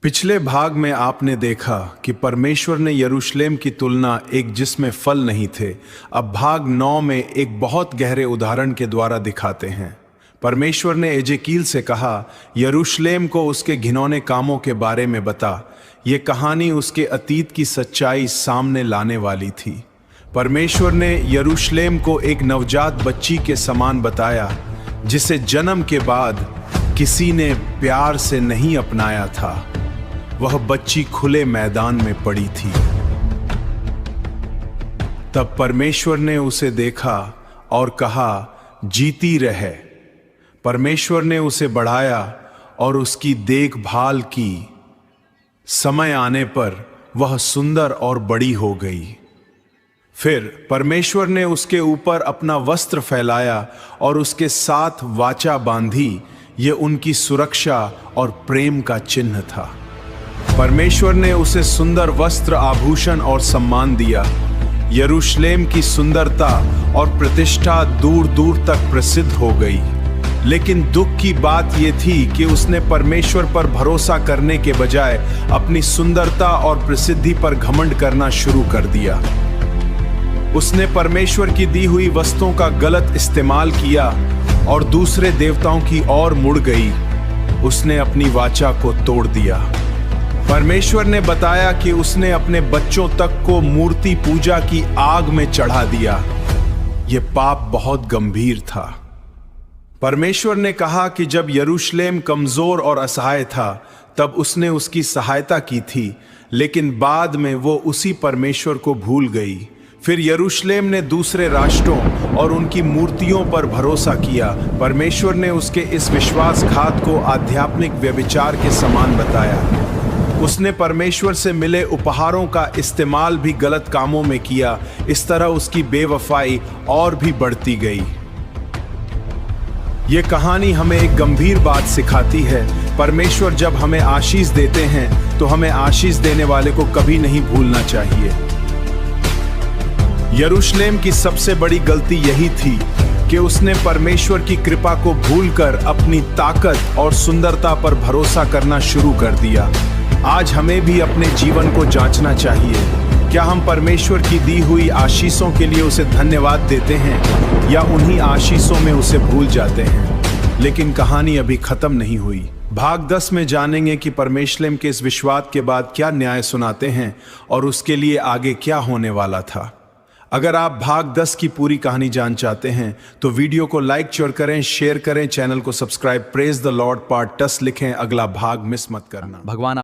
पिछले भाग में आपने देखा कि परमेश्वर ने यरूशलेम की तुलना एक जिसमें फल नहीं थे अब भाग 9 में एक बहुत गहरे उदाहरण के द्वारा दिखाते हैं। परमेश्वर ने एजेकील से कहा, यरूशलेम को उसके घिनौने कामों के बारे में बता। ये कहानी उसके अतीत की सच्चाई सामने लाने वाली थी। परमेश्वर ने यरूशलेम को एक नवजात बच्ची के समान बताया, जिसे जन्म के बाद किसी ने प्यार से नहीं अपनाया था। वह बच्ची खुले मैदान में पड़ी थी। तब परमेश्वर ने उसे देखा और कहा, जीती रहे। परमेश्वर ने उसे बढ़ाया और उसकी देखभाल की। समय आने पर वह सुंदर और बड़ी हो गई। फिर परमेश्वर ने उसके ऊपर अपना वस्त्र फैलाया और उसके साथ वाचा बांधी। ये उनकी सुरक्षा और प्रेम का चिन्ह था। परमेश्वर ने उसे सुंदर वस्त्र, आभूषण और सम्मान दिया। यरूशलेम की सुंदरता और प्रतिष्ठा दूर दूर तक प्रसिद्ध हो गई। लेकिन दुख की बात यह थी कि उसने परमेश्वर पर भरोसा करने के बजाय अपनी सुंदरता और प्रसिद्धि पर घमंड करना शुरू कर दिया। उसने परमेश्वर की दी हुई वस्तुओं का गलत इस्तेमाल किया और दूसरे देवताओं की ओर मुड़ गई। उसने अपनी वाचा को तोड़ दिया। परमेश्वर ने बताया कि उसने अपने बच्चों तक को मूर्ति पूजा की आग में चढ़ा दिया। यह पाप बहुत गंभीर था। परमेश्वर ने कहा कि जब यरूशलेम कमजोर और असहाय था तब उसने उसकी सहायता की थी, लेकिन बाद में वो उसी परमेश्वर को भूल गई। फिर यरूशलेम ने दूसरे राष्ट्रों और उनकी मूर्तियों पर भरोसा किया। परमेश्वर ने उसके इस विश्वासघात को आध्यात्मिक व्यभिचार के समान बताया। उसने परमेश्वर से मिले उपहारों का इस्तेमाल भी गलत कामों में किया। इस तरह उसकी बेवफाई और भी बढ़ती गई। ये कहानी हमें एक गंभीर बात सिखाती है। परमेश्वर जब हमें आशीष देते हैं तो हमें आशीष देने वाले को कभी नहीं भूलना चाहिए। यरूशलेम की सबसे बड़ी गलती यही थी कि उसने परमेश्वर की कृपा को भूलकर अपनी ताकत और सुंदरता पर भरोसा करना शुरू कर दिया। आज हमें भी अपने जीवन को जांचना चाहिए। क्या हम परमेश्वर की दी हुई आशीषों के लिए उसे धन्यवाद देते हैं या उन्हीं आशीषों में उसे भूल जाते हैं? लेकिन कहानी अभी खत्म नहीं हुई। भाग 10 में जानेंगे कि परमेश्वर के इस विश्वास के बाद क्या न्याय सुनाते हैं और उसके लिए आगे क्या होने वाला था। अगर आप भाग 10 की पूरी कहानी जान चाहते हैं तो वीडियो को लाइक जरूर करें, शेयर करें, चैनल को subscribe. Praise the Lord part 10 लिखें, अगला भाग मिस मत करना। भगवान